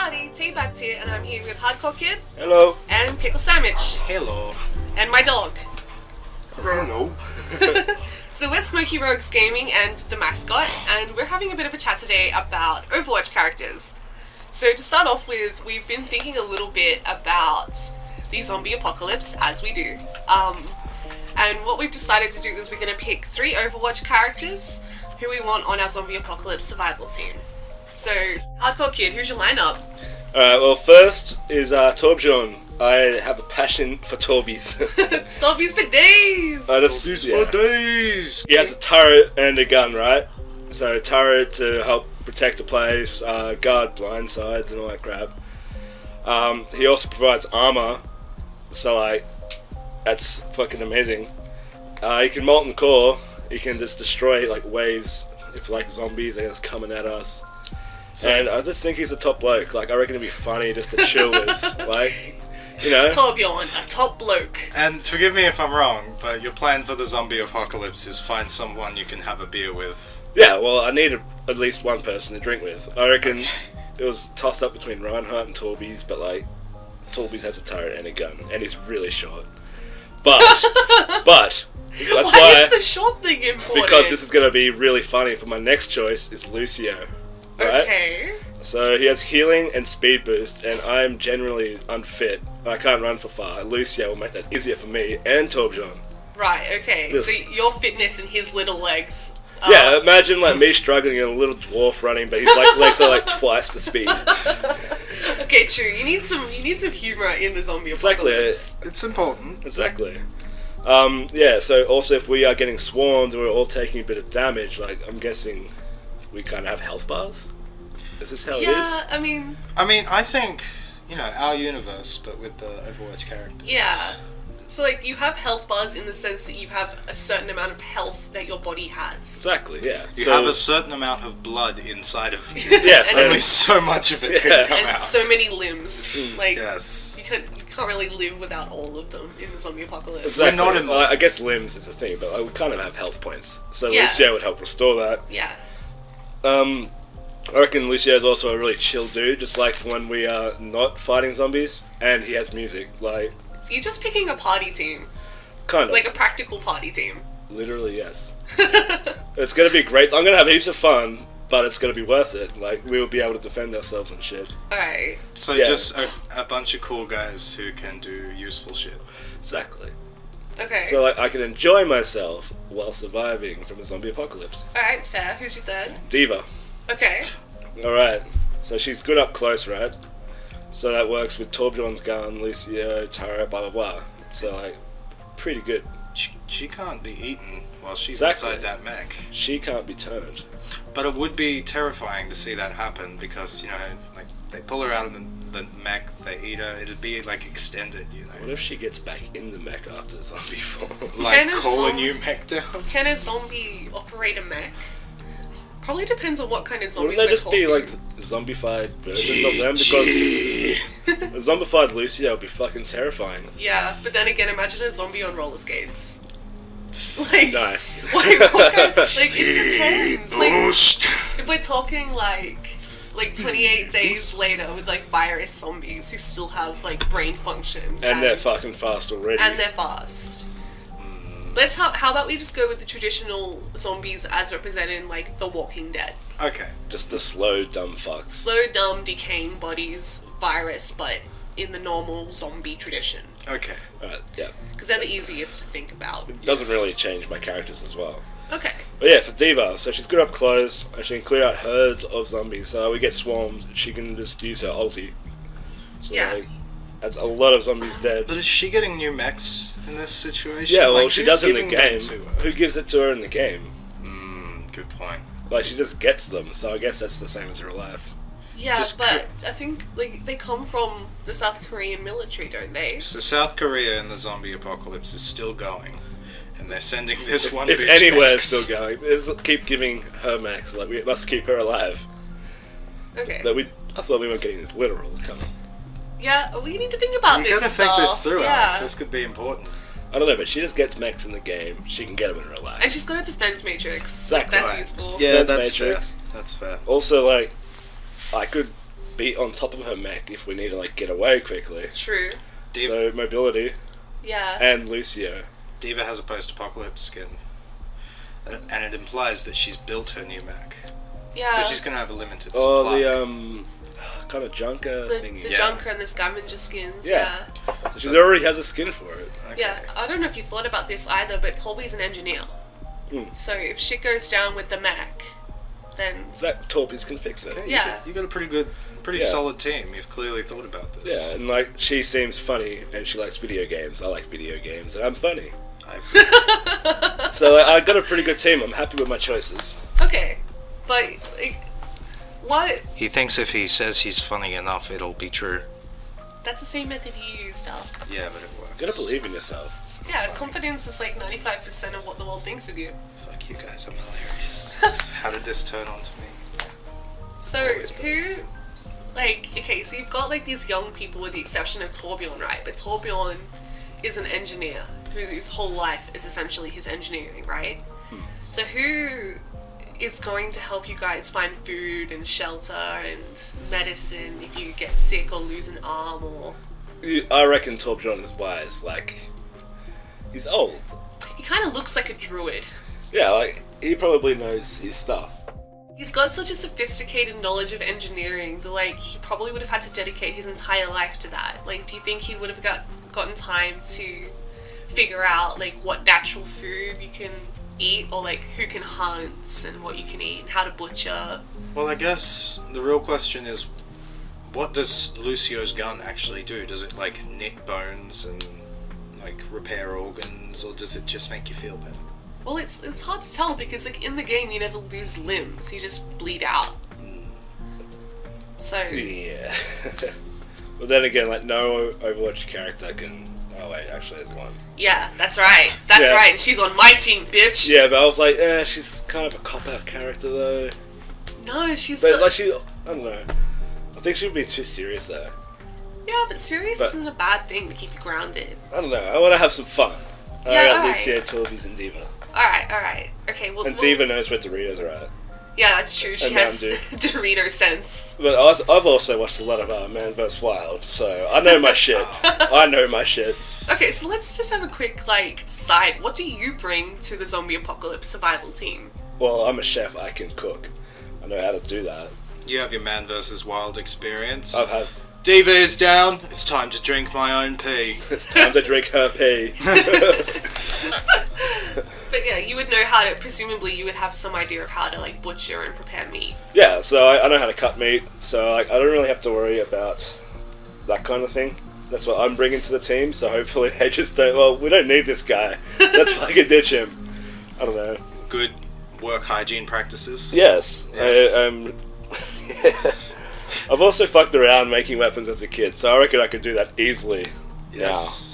Howdy, T-Bats here, and I'm here with Hardcore Kid. Hello. And Pickle Sandwich. Hello. And my dog. Hello. So we're Smokey Rogues Gaming and the mascot, and we're having a bit of a chat today about Overwatch characters. So to start off with, we've been thinking a little bit about the zombie apocalypse, as we do. And what we've decided to do is we're going to pick 3 Overwatch characters who we want on our zombie apocalypse survival team. So, Hardcore Kid, who's your lineup? Alright, well, first is Torbjorn. I have a passion for Torbies. Torbies for days! For days! He has a turret and a gun, right? So, turret to help protect the place, guard blind sides and all that crap. He also provides armor, so, like, that's fucking amazing. He can molten core. He can just destroy, like, waves if, like, zombies are just coming at us. And I just think he's a top bloke. Like, I reckon it'd be funny just to chill with. Like, you know. Torbjorn, a top bloke. And forgive me if I'm wrong, but your plan for the zombie apocalypse is find someone you can have a beer with. Yeah, well, I need at least one person to drink with. I reckon it was tossed up between Reinhardt and Torbies, but, like, Torbies has a turret and a gun, and he's really short. But, that's why is the short thing important? Because this is going to be really funny for my next choice is Lucio. Right? Okay. So he has healing and speed boost, and I'm generally unfit. I can't run for far. Lucio will make that easier for me and Torbjorn. Right, okay. Yes. So your fitness and his little legs. Yeah, imagine like me struggling and a little dwarf running, but his like legs are like twice the speed. Okay, true. You need some humour in the zombie Exactly. apocalypse. It's important. Exactly. Yeah, so also if we are getting swarmed and we're all taking a bit of damage, like I'm guessing we kind of have health bars? Is this how it is? Yeah, I mean, I think, our universe, but with the Overwatch characters. yeah. So, like, you have health bars in the sense that you have a certain amount of health that your body has. Exactly, yeah. You have a certain amount of blood inside of you. Yes, And Only so much of it can come and out. so many limbs. Like, Yes. you can't really live without all of them in the zombie apocalypse. Exactly. We're not in- I guess limbs is the thing, but we kind of have health points. So Yeah. Lucio would help restore that. Yeah. I reckon Lucio's also a really chill dude, just like when we are not fighting zombies, and he has music, like... So you're just picking a party team. Kind of. Like a practical party team. Literally, yes. It's gonna be great. I'm gonna have heaps of fun, but it's gonna be worth it. Like, we'll be able to defend ourselves and shit. Alright. So Yeah. just a bunch of cool guys who can do useful shit. Exactly. Okay. So, like, I can enjoy myself while surviving from a zombie apocalypse. Alright, fair. Who's your third? D.VA. Okay. Alright. So she's good up close, right? So that works with Torbjorn's gun, Lucio, turret, blah blah blah. So, like, pretty good. She can't be eaten while she's Exactly. inside that mech. She can't be turned. But it would be terrifying to see that happen because, like, they pull her out of the mech, they eat her, it'd be, like, extended, What if she gets back in the mech after the zombie form? Like, Can a call a zom- new mech down? Can a zombie operate a mech? Probably depends on what kind of zombies Wouldn't there we're just talking. be, like, zombified versions of them? Because a zombified Lucio would be fucking terrifying. Yeah, but then again, imagine a zombie on roller skates. Like, Nice. like, what kind, like, it depends. Like, Ghost! if we're talking, like 28 days later with, like, virus zombies who still have, like, brain function. And they're fucking fast already. And they're fast. How about we just go with the traditional zombies as represented in, like, The Walking Dead. Okay. Just the slow, dumb fucks. Slow, dumb, decaying bodies, virus, but in the normal zombie tradition. Okay. Right, yeah. Because they're the easiest to think about. It doesn't really change my characters as well. Okay. But yeah, for D.VA, so she's good up close, and she can clear out herds of zombies. So we get swarmed, she can just use her ulti. So Yeah. like, that's a lot of zombies dead. But is she getting new mechs in this situation? Yeah, well, Like, she who's does in the giving them game. to her? Who gives it to her in the game? Good point. Like, she just gets them, so I guess that's the same as real life. Yeah, Just but I think, like, they come from the South Korean military, don't they? So South Korea in the zombie apocalypse is still going, and they're sending this one If bitch anywhere's mechs. still going, just keep giving her max. Like, we must keep her alive. Okay. I thought we weren't getting this literal. Come on. Yeah, we need to think about You this gotta stuff. think this through, yeah. Alex. This could be important. I don't know, but she just gets mechs in the game. She can get them in real life. And she's got a defense matrix. Exactly. That's Right. useful. Yeah, Defense that's matrix. fair. That's fair. Also, like, I could be on top of her mech if we need to like get away quickly. True. So mobility. Yeah. And Lucio. D.Va has a post-apocalypse skin, and it implies that she's built her new mech. Yeah. So she's gonna have a limited Oh, supply. the kind of junker thingy. The Junker and the Scavenger skins. Yeah. Yeah. She already has a skin for it. Okay. Yeah. I don't know if you thought about this either, but Torby's an engineer. So if shit goes down with the mech, then Zach Torpies can fix it. Okay, Yeah. you got a pretty Yeah. solid team. You've clearly thought about this. Yeah, and like she seems funny and she likes video games. I like video games and I'm funny. So I got a pretty good team. I'm happy with my choices. okay, but like, what? He thinks if he says he's funny enough, it'll be true. That's the same method you used, Al. Yeah, but it works. You gotta believe in yourself. Yeah, confidence is like 95% of what the world thinks of you. Fuck you guys, I'm hilarious. How did this turn on to me? So Always who, like, okay, so you've got like these young people with the exception of Torbjorn, right? But Torbjorn is an engineer whose whole life is essentially his engineering, right? So who is going to help you guys find food and shelter and medicine if you get sick or lose an arm or... I reckon Torbjorn is wise. Like, he's old. He kind of looks like a druid. Yeah, like he probably knows his stuff. He's got such a sophisticated knowledge of engineering that, like, he probably would have had to dedicate his entire life to that. Like, do you think he would have gotten time to figure out, like, what natural food you can eat, or, like, who can hunt and what you can eat and how to butcher? Well, I guess the real question is, what does Lucio's gun actually do? Does it, like, nick bones and, like, repair organs, or does it just make you feel better? Well, it's hard to tell because, like, in the game you never lose limbs, you just bleed out. So... Yeah. But then again, like no Overwatch character can. Oh wait, actually there's one. Yeah, that's right. That's Yeah. right. She's on my team, bitch. Yeah, but I was like, she's kind of a cop-out character though. No, she's... But like I don't know. I think she'd be too serious though. Yeah, but serious But- isn't a bad thing to keep you grounded. I don't know. I want to have some fun. Yeah, I got alright. Lucio, Torbies, and D.Va. Alright. Okay, well... And well- D.Va knows where Doritos are at. Yeah, that's true. She And has Mountain Dorito sense. But I've also watched a lot of Man vs. Wild, so I know my shit. I know my shit. Okay, so let's just have a quick, like, side. What do you bring to the zombie apocalypse survival team? Well, I'm a chef. I can cook. I know how to do that. You have your Man vs. Wild experience. I've had. D.Va is down. It's time to drink my own pee. It's time to drink her pee. But yeah, you would know how to, presumably you would have some idea of how to, like, butcher and prepare meat. Yeah, so I know how to cut meat, so like, I don't really have to worry about that kind of thing. That's what I'm bringing to the team, so hopefully they just don't, well, we don't need this guy. Let's fucking ditch him. I don't know. Good work hygiene practices. Yes. Yes. I've also fucked around making weapons as a kid, so I reckon I could do that easily. Yes.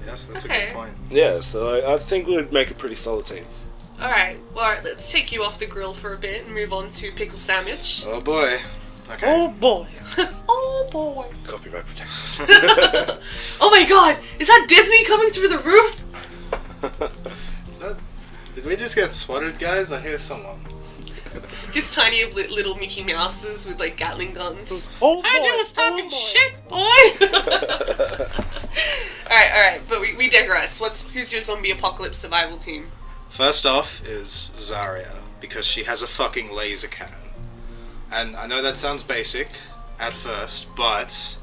Yes, that's a Okay. good point. Yeah, so I think we would make a pretty solid team. Alright, let's take you off the grill for a bit and move on to pickle sandwich. Oh boy. Okay. boy. Oh boy. Copyright protection. Oh my god, is that Disney coming through the roof? Did we just get swatted, guys? I hear someone. Just tiny little Mickey Mouses with, like, Gatling guns. Oh, I just talking shit, boy! Alright, but we digress. Who's your zombie apocalypse survival team? First off is Zarya, because she has a fucking laser cannon. And I know that sounds basic at first, but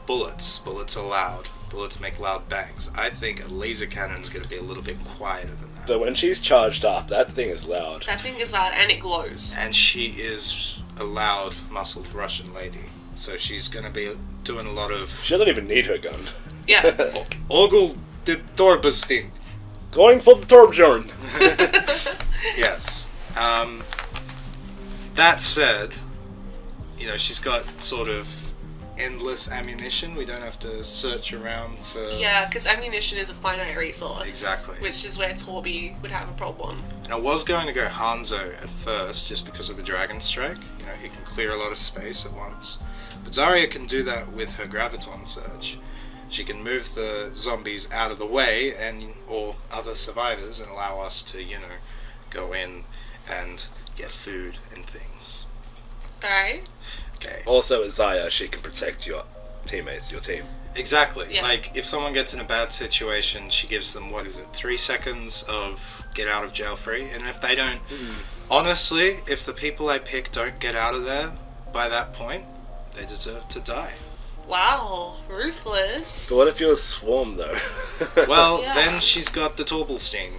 bullets are loud. Bullets make loud bangs. I think a laser cannon's gonna be a little bit quieter than that. But when she's charged up, that thing is loud. That thing is loud and it glows. And she is a loud, muscled Russian lady. So she's gonna be doing a lot of... She doesn't even need her gun. Yeah. Ogl de Dorbestin. Going for the Torbjorn. Yes. That said, you know, she's got sort of endless ammunition. We don't have to search around for... Yeah, because ammunition is a finite resource. Exactly. Which is where Torby would have a problem. And I was going to go Hanzo at first, just because of the Dragon Strike. You know, he can clear a lot of space at once. But Zarya can do that with her Graviton Surge. She can move the zombies out of the way, or other survivors, and allow us to, you know, go in and get food and things. Alright. Okay. Also, with Zarya, she can protect your teammates, your team. Exactly. Yeah. Like, if someone gets in a bad situation, she gives them, 3 seconds of get out of jail free. And if they don't... Honestly, if the people I pick don't get out of there by that point, they deserve to die. Wow, ruthless. But what if you're a swarm, though? Well, Yeah. then she's got the Torbalstein.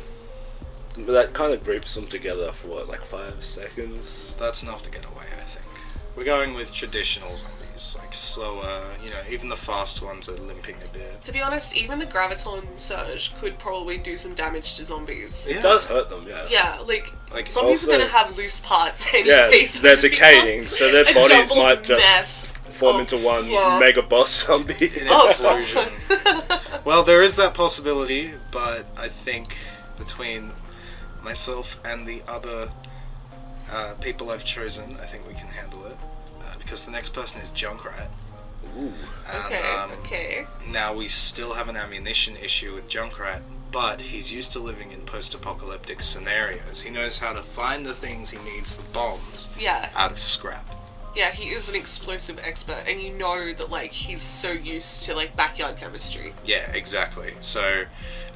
But that kind of groups them together for, what, like 5 seconds? That's enough to get away, I think. We're going with traditional zombies, like slower, even the fast ones are limping a bit. To be honest, even the Graviton Surge could probably do some damage to zombies. Yeah. It does hurt them, yeah. Yeah, like zombies also- are gonna have loose parts Yeah, anyway, so they're it just decaying, becomes so their a bodies jumbled might just mess. form into one yeah. mega boss zombie. In Oh, implosion. Well, there is that possibility, but I think between myself and the other people I've chosen, I think we can handle it. Because the next person is Junkrat. Ooh. And, Okay. Now we still have an ammunition issue with Junkrat, but he's used to living in post-apocalyptic scenarios. He knows how to find the things he needs for bombs Yeah. out of scrap. Yeah, he is an explosive expert, and you know that, like, he's so used to, like, backyard chemistry. Yeah, exactly. So,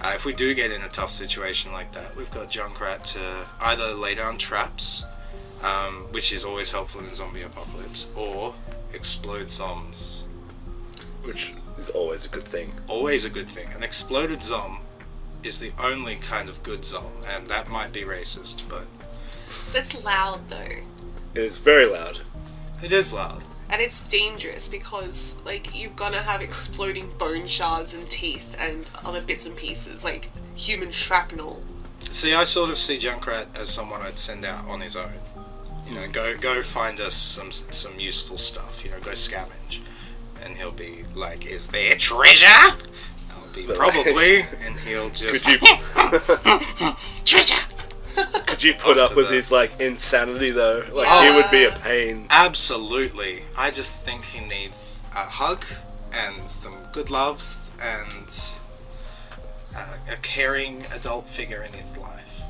if we do get in a tough situation like that, we've got Junkrat to either lay down traps, which is always helpful in a zombie apocalypse, or explode zombs. Which is always a good thing. Always a good thing. An exploded zom is the only kind of good zom, and that might be racist, but That's loud, though. It is very loud. it is loud. And it's dangerous because, like, you're gonna have exploding bone shards and teeth and other bits and pieces, like human shrapnel. See, I sort of see Junkrat as someone I'd send out on his own. Go find us some useful stuff. Go scavenge, and he'll be like, "Is there treasure?" I'll be probably, and he'll just treasure. Could you put Off up to with the- his insanity though? Like Yeah. he would be a pain. Absolutely. I just think he needs a hug and some good loves and a caring adult figure in his life.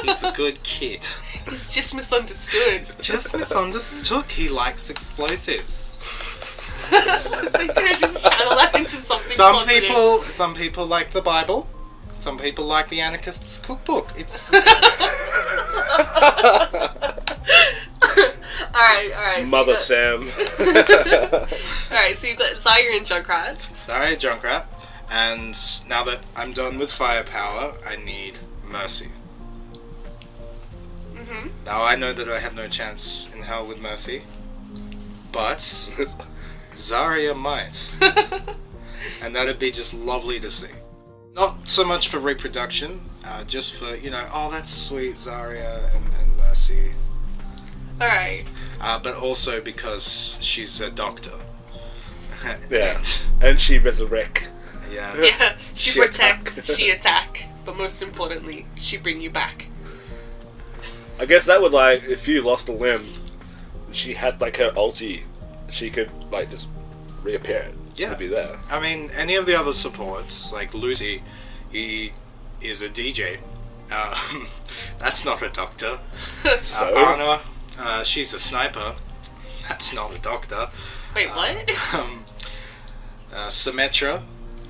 He's a good kid. He's just misunderstood. Just misunderstood. He likes explosives. So you can just channel that into something positive. Some people like the Bible. Some people like the Anarchist's Cookbook. It's Alright. Mother so Sam. Alright, so you've got Zarya and Junkrat. sorry, Junkrat. And now that I'm done with firepower, I need mercy. Now I know that I have no chance in hell with mercy, but Zarya might. And that'd be just lovely to see. Not so much for reproduction, just for, oh, that's sweet, Zarya and mercy. Alright. But also because she's a doctor. Yeah. And she resurrect. Yeah. Yeah, she She protect, attack. she attack, but most importantly, she bring you back. I guess that would like if you lost a limb, she had like her ulti, she could like just reappear. Yeah. It'd be there. I mean, any of the other supports, like Lucy, he is a DJ. That's not a doctor. So Anna, she's a sniper. That's not a doctor. Wait, what? Symmetra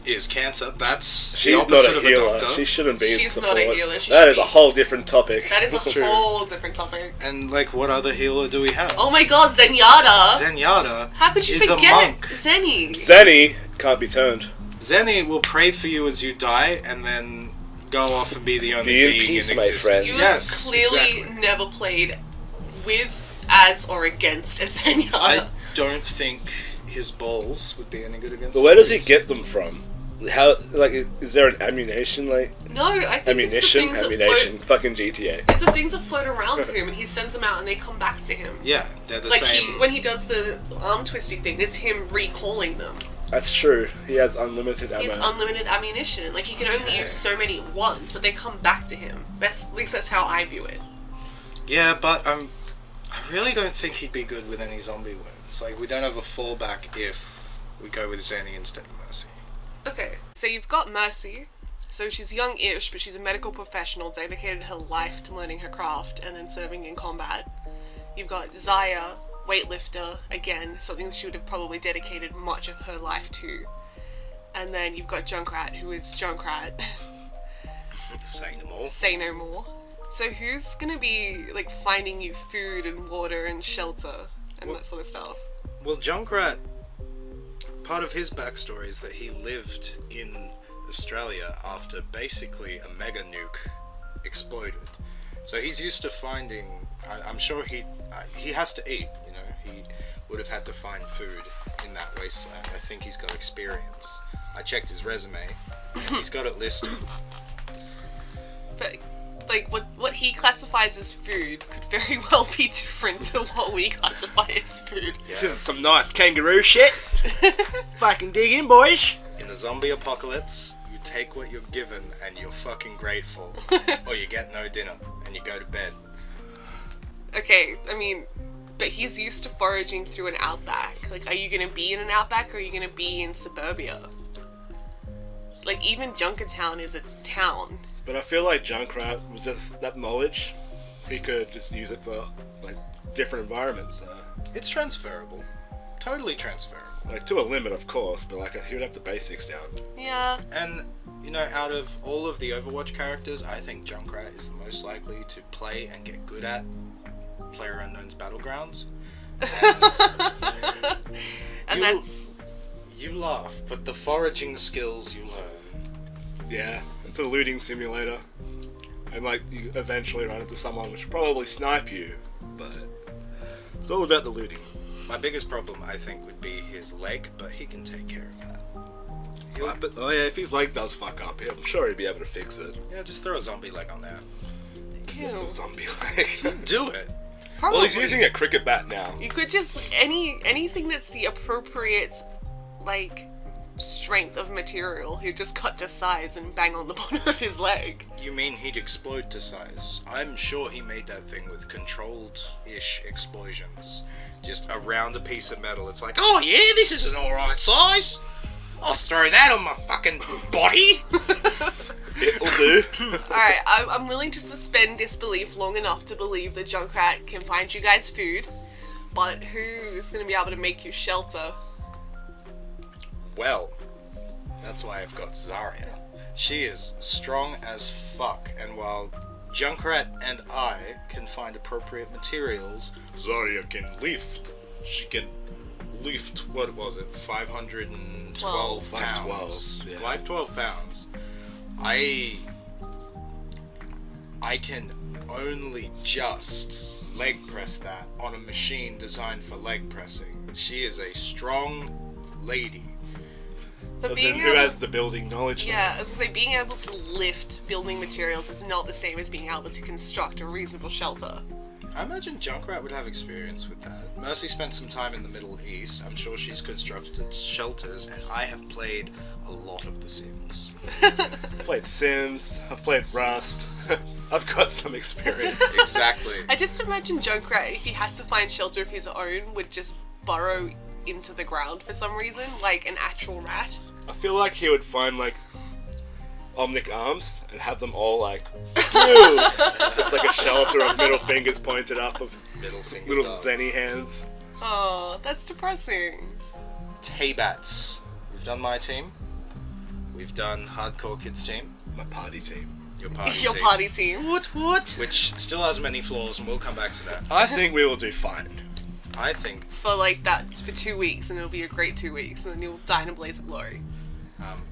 is cancer. That's the she's not opposite a of a healer. doctor. She shouldn't be in She's support. not a healer, she That should is a be- whole different topic. That is That's a true. whole different topic. And like, what other healer do we have? Oh my god, Zenyatta! Zenyatta How could you is forget a monk. Zenny? Zenny can't be turned. Zenny will pray for you as you die, and then go off and be the only Be in being in peace, my existence. friend. You Yes, have clearly exactly. never played with, as, or against a Zenyatta. I don't think his balls would be any good against. But where does he zombies. get them from? How like is there an ammunition like No, I think it's the ammunition? things Ammunition. that Fucking GTA. float. It's the things that float around to him, and he sends them out, and they come back to him. Yeah, they're the Like same. when he does the arm twisty thing, it's him recalling them. That's true. He has unlimited ammo. He has unlimited ammunition. Like he can only use so many at once, but they come back to him. At least that's how I view it. Yeah, but I really don't think he'd be good with any zombie wounds. Like, we don't have a fallback if we go with Zenny instead of Mercy. Okay, so you've got Mercy. So she's young-ish, but she's a medical professional, dedicated her life to learning her craft and then serving in combat. You've got Zarya, weightlifter, again, something she would have probably dedicated much of her life to. And then you've got Junkrat, who is Junkrat. Say no more. Say no more. So who's gonna be, like, finding you food and water and shelter and that sort of stuff? Well, Junkrat, part of his backstory is that he lived in Australia after basically a mega nuke exploded. So he's used to finding, I'm sure he has to eat, you know, he would have had to find food in that wasteland. I think he's got experience. I checked his resume, and he's got it listed. But, like, what he classifies as food could very well be different to what we classify as food. Yeah. This is some nice kangaroo shit. Fucking dig in, boys. In the zombie apocalypse, you take what you're given and you're fucking grateful, or you get no dinner and you go to bed. Okay, I mean, but he's used to foraging through an outback. Like, are you gonna be in an outback or are you gonna be in suburbia? Like, even Junkertown is a town. But I feel like Junkrat was just that knowledge. He could just use it for like different environments. It's transferable. Totally transferable. Like to a limit, of course, but like he would have the basics down. Yeah. And, you know, out of all of the Overwatch characters, I think Junkrat is the most likely to play and get good at PlayerUnknown's Battlegrounds. And that's... You laugh, but the foraging skills you learn. Yeah, it's a looting simulator. And like you eventually run into someone which will probably snipe you, but it's all about the looting. My biggest problem, I think, would be his leg, but he can take care of that. But oh yeah, if his leg does fuck up, I'm sure he'd be able to fix it. Yeah, just throw a zombie leg on there. Ew. A zombie leg. Do it. Probably. Well, he's using a cricket bat now. You could just... Anything that's the appropriate, like, strength of material, he'd just cut to size and bang on the bottom of his leg. You mean he'd explode to size? I'm sure he made that thing with controlled-ish explosions. Just around a piece of metal. It's like, oh yeah, this is an alright size. I'll throw that on my fucking body. It'll do. Alright, I'm willing to suspend disbelief long enough to believe that Junkrat can find you guys food, but who is going to be able to make you shelter? Well, that's why I've got Zarya. She is strong as fuck, and while Junkrat and I can find appropriate materials, Zarya can lift. She can lift, what was it, 512 pounds? 512, yeah. 512 pounds. I can only just leg press that on a machine designed for leg pressing. She is a strong lady. But But being then who able... has the building knowledge? Yeah, I was gonna say, being able to lift building materials is not the same as being able to construct a reasonable shelter. I imagine Junkrat would have experience with that. Mercy spent some time in the Middle East. I'm sure she's constructed shelters, and I have played a lot of The Sims. I've played Sims, I've played Rust. I've got some experience. Exactly. I just imagine Junkrat, if he had to find shelter of his own, would just burrow into the ground for some reason, like an actual rat. I feel like he would find like Omnic arms and have them all like, ew! It's like a shelter of middle fingers pointed up of Middle fingers little up. zenny hands. Oh, that's depressing. Taybats. We've done my team. We've done Hardcore Kids team. My party team. Your party Your team. party team. What? Which still has many flaws, and we'll come back to that. I think we will do fine. I think For like that, for 2 weeks, and it'll be a great 2 weeks, and then you'll die in a blaze of glory.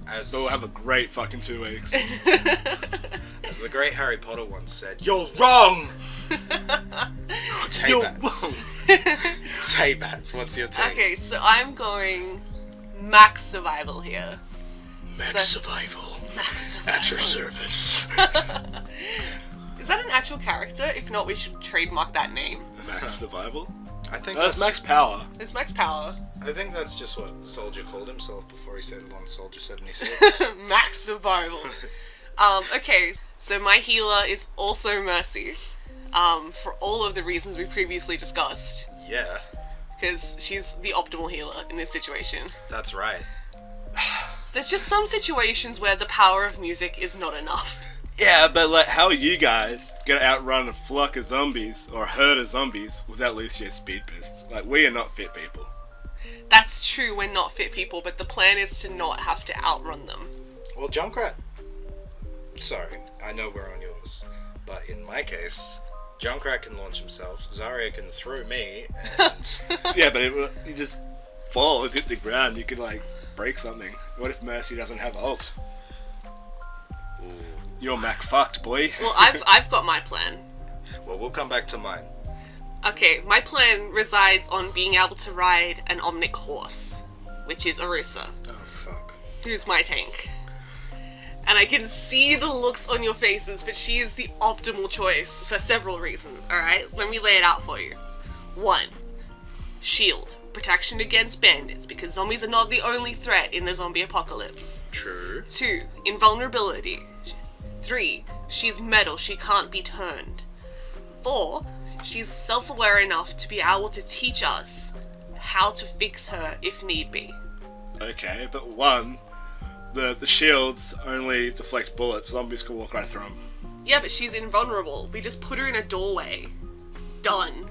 as So we'll have a great fucking 2 weeks. as the great Harry Potter once said, "You're wrong." Taybats. Taybats. What's your team? Okay, so I'm going max survival here. Max So- survival. Max At your survival. service. Is that an actual character? If not, we should trademark that name. Max survival? I think That's max power. It's max power. I think that's just what Soldier called himself before he settled on Soldier 76. Max survival. Okay, so my healer is also Mercy. For all of the reasons we previously discussed. Yeah, Because she's the optimal healer in this situation. that's right. There's just some situations where the power of music is not enough. Yeah, but like, how are you guys gonna outrun a flock of zombies or a herd of zombies without Lucio's speed boost? Like, we are not fit people. That's true, we're not fit people, but the plan is to not have to outrun them. Well, Junkrat... Sorry, I know we're on yours. But in my case, Junkrat can launch himself, Zarya can throw me, and... Yeah, but you just fall and hit the ground. You could like break something. What if Mercy doesn't have ult? You're Mac fucked, boy. Well, I've got my plan. Well, we'll come back to mine. Okay, my plan resides on being able to ride an Omnic horse, which is Orisa, Oh, fuck. who's my tank. And I can see the looks on your faces, but she is the optimal choice for several reasons, alright? Let me lay it out for you. 1. Shield. Protection against bandits, because zombies are not the only threat in the zombie apocalypse. True. 2. Invulnerability. 3. She's metal, she can't be turned. 4. She's self-aware enough to be able to teach us how to fix her if need be. Okay, but 1, the shields only deflect bullets. Zombies can walk right through them. Yeah, but she's invulnerable. We just put her in a doorway. Done.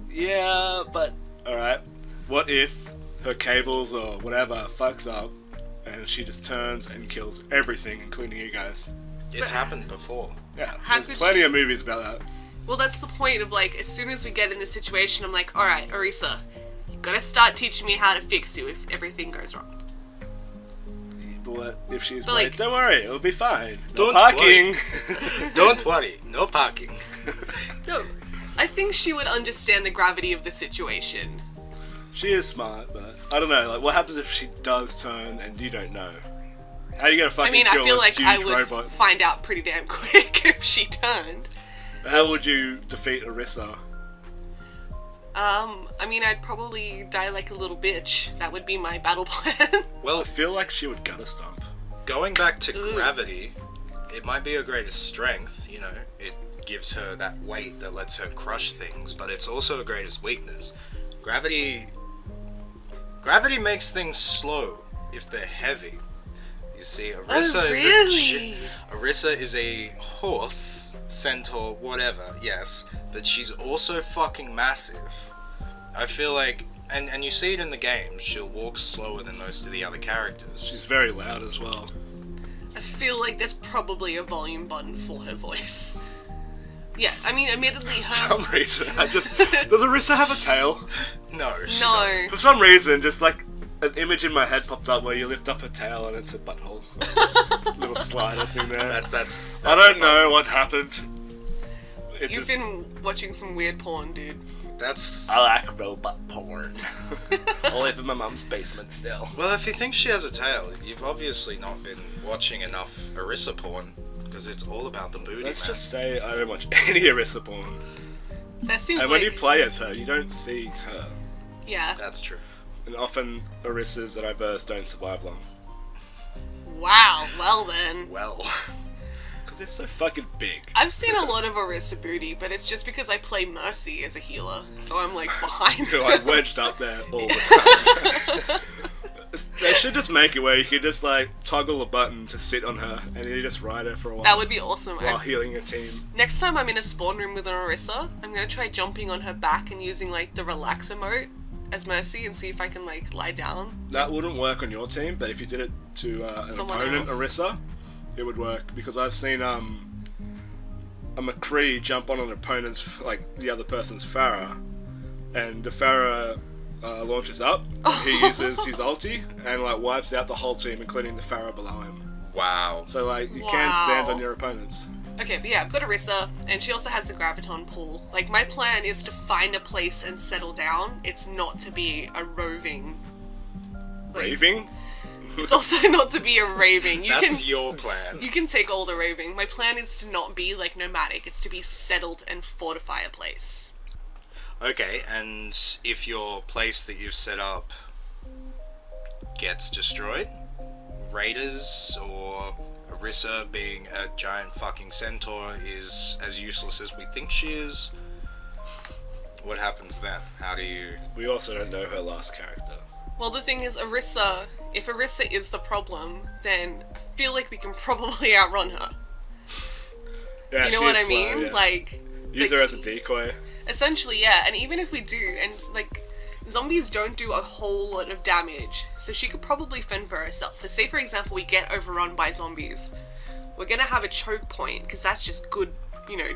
Yeah, but alright. What if her cables or whatever fucks up and she just turns and kills everything, including you guys? It's happened before. Yeah, How there's could plenty she- of movies about that. Well, that's the point of, like, as soon as we get in this situation, I'm like, alright, Orisa, you gotta start teaching me how to fix you if everything goes wrong. But what if she's But, like, like- don't worry, it'll be fine. No Don't parking. Don't worry, no parking. No, I think she would understand the gravity of the situation. She is smart, but I don't know. Like, what happens if she does turn and you don't know? How are you gonna fucking I mean, kill I feel this like huge I would robot? find out pretty damn quick if she turned. How would you defeat Orisa? I mean, I'd probably die like a little bitch. That would be my battle plan. Well, I feel like she would gutter stomp. going back to gravity, it might be her greatest strength, you know, it gives her that weight that lets her crush things, but it's also her greatest weakness. Gravity makes things slow if they're heavy. You see, Orisa really? Orisa is a horse, centaur, whatever, yes, but she's also fucking massive. I feel like, and you see it in the game, she'll walk slower than most of the other characters. She's very loud as well. I feel like there's probably a volume button for her voice. Yeah, I mean, admittedly, For her... some reason, does Orisa have a tail? No, she doesn't. No. For some reason, just like an image in my head popped up where you lift up her tail and it's a butthole. Little slider thing there. That's I don't know what happened. You've been watching some weird porn, dude. That's... I like robot porn. I live in my mum's basement still. Well, if you think she has a tail, you've obviously not been watching enough Orisa porn, because it's all about the booty, Let's man. just say I don't watch any Orisa porn. That seems And like... when you play as her, you don't see her. Yeah. That's true. And often Orisas that I verse don't survive long. Wow, well then. Well, Because they're so fucking big. I've seen a lot of Orisa booty, but it's just because I play Mercy as a healer, so I'm like behind You're her. like wedged up there all the time. They should just make it where you could just like toggle a button to sit on her and you just ride her for a while. That would be awesome. while healing your team. Next time I'm in a spawn room with an Orisa, I'm gonna try jumping on her back and using like the relax emote as Mercy and see if I can like lie down. That wouldn't work on your team, but if you did it to an Someone opponent else. Orisa, it would work. Because I've seen a McCree jump on an opponent's, like the other person's Pharah, and the Pharah launches up, he uses his ulti, and like wipes out the whole team, including the Pharah below him. wow. So like, you can stand on your opponents. Okay, but yeah, I've got Orisa, and she also has the Graviton pool. Like, my plan is to find a place and settle down. It's not to be a roving... like, Raving? It's also not to be a raving. That's your plan. You can take all the raving. My plan is to not be, like, nomadic. It's to be settled and fortify a place. Okay, and if your place that you've set up gets destroyed, raiders or Orisa being a giant fucking centaur is as useless as we think she is, what happens then? How do you... We also don't know her last character. Well, the thing is, Orisa, if Orisa is the problem, then I feel like we can probably outrun her. Yeah, You know she what is I mean? slow, yeah. Like, Use her as a decoy. essentially, yeah. And even if we do, and like, zombies don't do a whole lot of damage, so she could probably fend for herself. So say, for example, we get overrun by zombies. We're gonna have a choke point, because that's just good,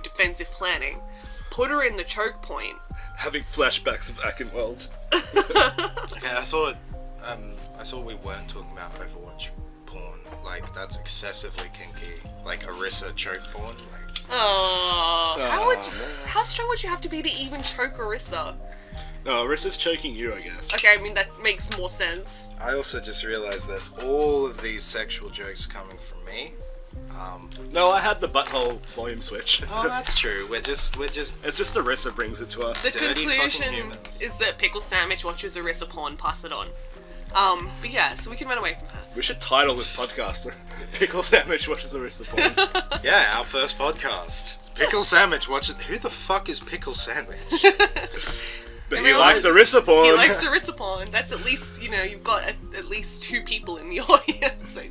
defensive planning. Put her in the choke point. Having flashbacks of Akenwald. Okay, I thought we weren't talking about Overwatch porn. Like, that's excessively kinky. Like Orisa choke porn. Like, How strong would you have to be to even choke Orisa? No, Orisa's choking you, I guess. Okay, I mean, that makes more sense. I also just realized that all of these sexual jokes coming from me. No, I had the butthole volume switch. Oh, that's true. We're just. It's just Orisa brings it to us. The Dirty conclusion fucking humans. is that Pickle Sandwich watches Orisa porn, pass it on. But yeah, so we can run away from her. We should title this podcast Pickle Sandwich Watches Orisa Porn. Yeah, our first podcast. Pickle Sandwich watches. Who the fuck is Pickle Sandwich? But he Everyone likes knows- Orisa Porn. He likes Orisa porn. That's at least, you've got at least 2 people in the audience that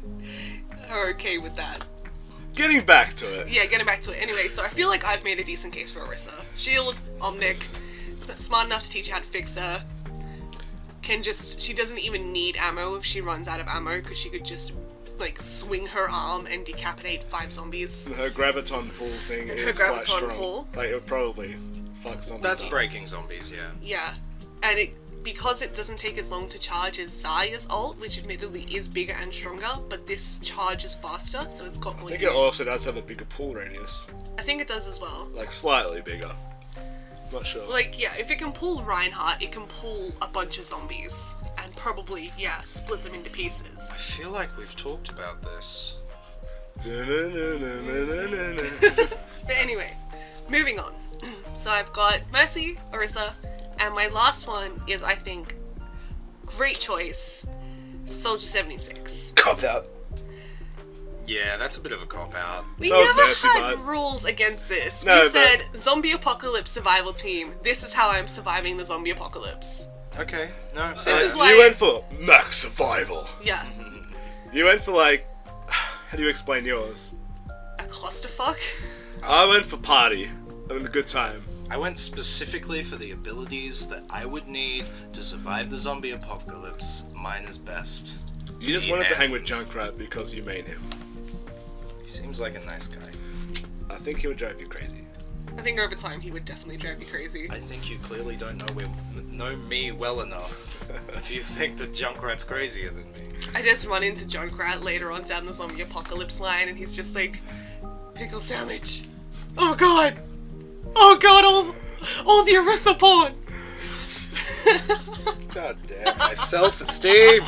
are okay with that. Getting back to it. Yeah, getting back to it. Anyway, so I feel like I've made a decent case for Orisa. Shield, Omnic, smart enough to teach you how to fix her. She doesn't even need ammo if she runs out of ammo, because she could just, swing her arm and decapitate 5 zombies. Her graviton pull thing Her is quite graviton strong. pull. Like, it would probably fuck zombies That's up. breaking zombies, yeah. Yeah. And because it doesn't take as long to charge as Zarya's ult, which admittedly is bigger and stronger, but this charge is faster, so it's got more I think use. it also does have a bigger pull radius. I think it does as well. Like, slightly bigger. Not sure. If it can pull Reinhardt, it can pull a bunch of zombies. And probably, split them into pieces. I feel like we've talked about this. But anyway, moving on. So I've got Mercy, Orisa, and my last one is, I think, great choice, Soldier 76. Cop out. Yeah, that's a bit of a cop-out. We So is never Mercy, had bud. rules against this. No, We but- said, zombie apocalypse survival team, this is how I'm surviving the zombie apocalypse. Okay, no. This is why- You went for max survival. Yeah. You went for, how do you explain yours? A clusterfuck? I went for party. Having a good time. I went specifically for the abilities that I would need to survive the zombie apocalypse. Mine is best. You just wanted to hang with Junkrat because you made him. He seems like a nice guy. I think he would drive you crazy. I think over time he would definitely drive you crazy. I think you clearly don't know me well enough if you think that Junkrat's crazier than me. I just run into Junkrat later on down the zombie apocalypse line, and he's just like, pickle sandwich. Oh god! Oh god, all the Orisa porn! God damn, my self-esteem!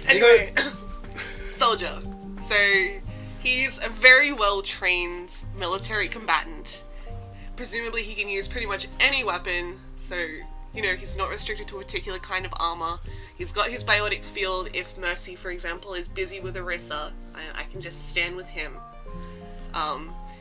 Anyway, Soldier. So, he's a very well-trained military combatant. Presumably he can use pretty much any weapon, so, he's not restricted to a particular kind of armor. He's got his biotic field. If Mercy, for example, is busy with Orisa, I can just stand with him.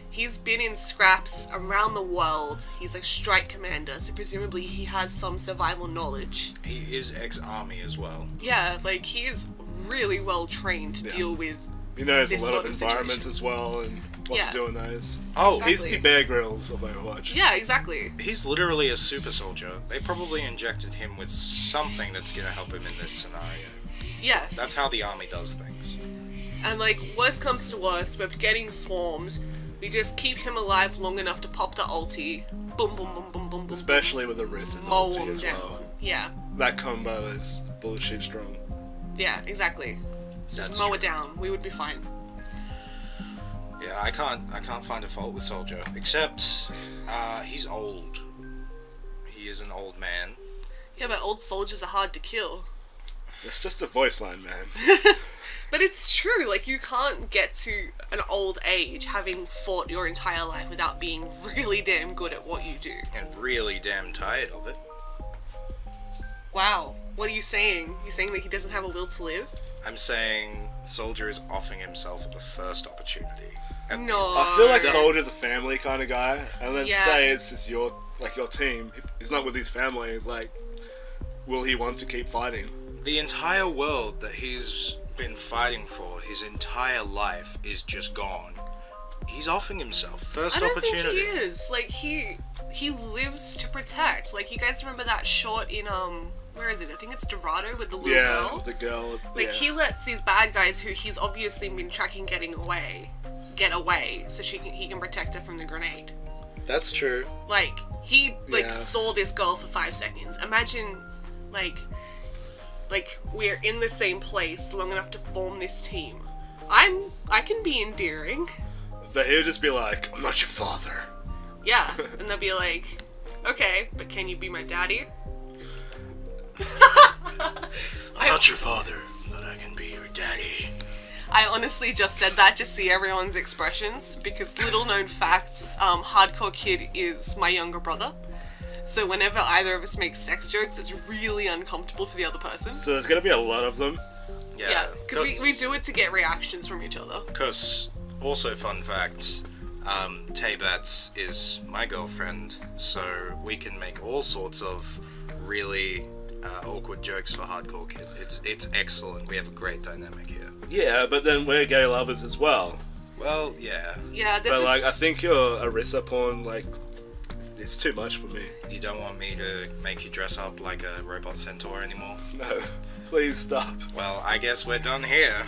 He's been in scraps around the world. He's a strike commander, so presumably he has some survival knowledge. He is ex-army as well. Yeah, he is really well trained to deal with. He knows a This lot sort of of environments situation. as well and what Yeah. to do in those. Oh, Exactly. He's the Bear Grylls of Overwatch. Yeah, exactly. he's literally a super soldier. They probably injected him with something that's gonna help him in this scenario. Yeah, That's how the army does things. and worst comes to worst, we're getting swarmed. We just keep him alive long enough to pop the ulti. Boom, boom, boom, boom, boom, boom. Especially with Orisa's mow ulti him as down. well. Yeah, That combo is bullshit strong. yeah, exactly. Just That's mow true. it down. We would be fine. Yeah, I can't find a fault with Soldier, except he's old. He is an old man. Yeah, but old soldiers are hard to kill. It's just a voice line, man. But it's true, you can't get to an old age having fought your entire life without being really damn good at what you do. And really damn tired of it. Wow, what are you saying? You saying that he doesn't have a will to live? I'm saying Soldier is offing himself at the first opportunity. At- No. I feel like Soldier's a family kind of guy, and then Yeah. say it's just your team. He's not with his family. It's will he want to keep fighting? The entire world that he's been fighting for his entire life is just gone. He's offing himself. First opportunity. I don't think he is. Like, he lives to protect. Like, you guys remember that shot in, where is it? I think it's Dorado with the little girl. Yeah, with the girl. Like, he lets these bad guys who he's obviously been tracking get away so he can protect her from the grenade. That's true. Like, he, saw this girl for 5 seconds. Imagine, like, we're in the same place long enough to form this team. I can be endearing. But he'll just be like, I'm not your father. Yeah, and they'll be like, okay, but can you be my daddy? I'm not your father, but I can be your daddy. I honestly just said that to see everyone's expressions, because little known fact, Hardcore Kid is my younger brother. So whenever either of us makes sex jokes, it's really uncomfortable for the other person. So there's going to be a lot of them. Yeah, because we do it to get reactions from each other. Because, also fun fact, Taybats is my girlfriend, so we can make all sorts of really awkward jokes for Hardcore Kid. It's excellent. We have a great dynamic here. Yeah, but then we're gay lovers as well. Well, yeah. Yeah, this But, is... I think your Orisa porn, it's too much for me. You don't want me to make you dress up like a robot centaur anymore? No, please stop. Well, I guess we're done here.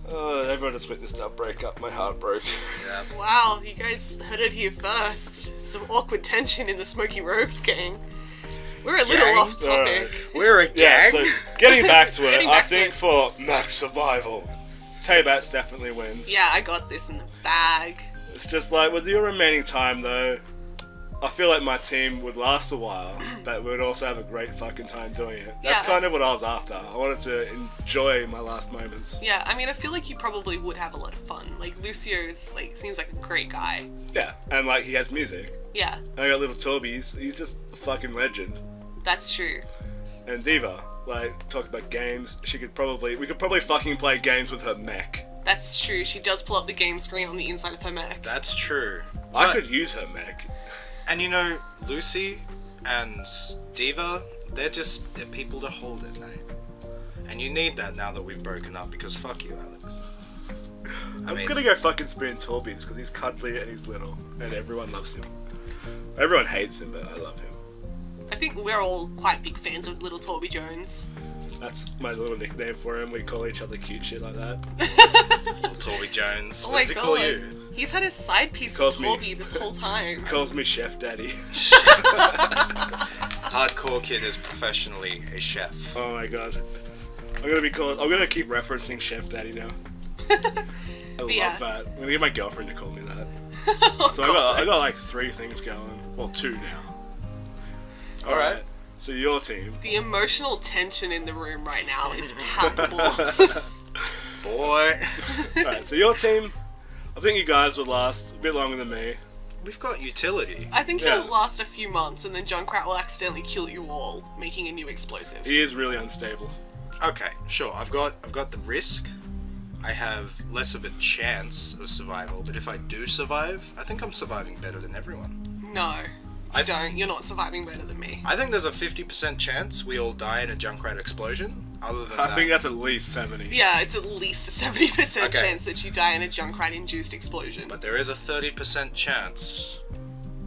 Everyone has witnessed our breakup. My heart broke. Yeah. Wow, you guys heard it here first. Some awkward tension in the Smokey Rogues gang. We're a little off topic. Alright. We're a gang. Yeah, so getting back to it, Getting I back to think it. for max survival, Taybats definitely wins. Yeah, I got this in the bag. It's just like, with your remaining time though, I feel like my team would last a while, but we would also have a great fucking time doing it. That's Yeah. kind of what I was after. I wanted to enjoy my last moments. Yeah, I mean, I feel like you probably would have a lot of fun. Like, Lucio's, seems like a great guy. Yeah, and he has music. Yeah, I got little Toby's, he's just a fucking legend. that's true. And D.VA, talk about games, we could probably fucking play games with her mech. That's true. She does pull up the game screen on the inside of her mech. That's true. I could use her mech. And Lucy and D.VA, they're people to hold at night. And you need that now that we've broken up, because fuck you, Alex. I'm just gonna go fucking spoon Torbies because he's cuddly and he's little, and everyone loves him. Everyone hates him, but I love him. I think we're all quite big fans of little Torby Jones. That's my little nickname for him. We call each other cute shit like that. Little Torby Jones. Oh What my does he god. call you? He's had his side piece Calls with me- Torby this whole time. He calls me Chef Daddy. Hardcore Kid is professionally a chef. Oh my god. I'm gonna keep referencing Chef Daddy now. I love yeah. that. I'm gonna get my girlfriend to call me that. Oh, So I got 3 things going. Well, 2 now. Alright. So your team. The emotional tension in the room right now is palpable. Boy. Alright, so your team, I think you guys would last a bit longer than me. We've got utility. I think Yeah. he'll last a few months and then Junkrat will accidentally kill you all, making a new explosive. He is really unstable. Okay, sure. I've got the risk. I have less of a chance of survival, but if I do survive, I think I'm surviving better than everyone. No, you don't. You're not surviving better than me. I think there's a 50% chance we all die in a Junkrat explosion. Other than I that, think that's at least 70. Yeah, it's at least a 70% Okay. chance that you die in a Junkrat-induced explosion. but there is a 30% chance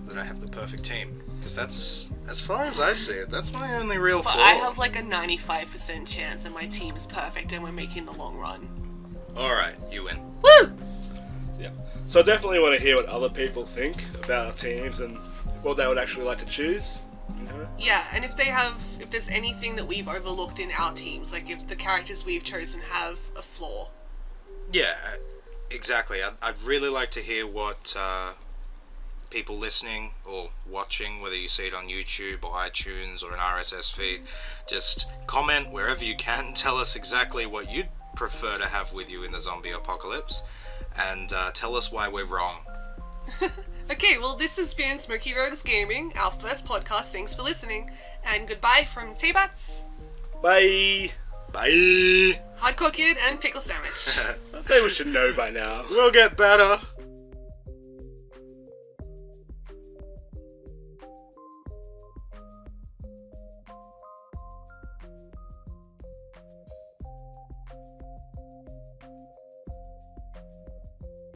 that I have the perfect team. Because that's, as far as I see it, that's my only real But flaw. I have a 95% chance that my team is perfect and we're making the long run. Alright, you win. Woo! Yeah. So I definitely want to hear what other people think about our teams and what they would actually like to choose. You know? Yeah, and if there's anything that we've overlooked in our teams, like if the characters we've chosen have a flaw. Yeah, exactly. I'd really like to hear what people listening or watching, whether you see it on YouTube or iTunes or an RSS feed, just comment wherever you can. Tell us exactly what you'd prefer to have with you in the zombie apocalypse, and tell us why we're wrong. Okay, well this has been Smokey Rogues Gaming, our first podcast. Thanks for listening, and goodbye from Taybats, Bye! Bye! Hardcore Kid, and Pickle Sandwich. I think we should know by now. We'll get better.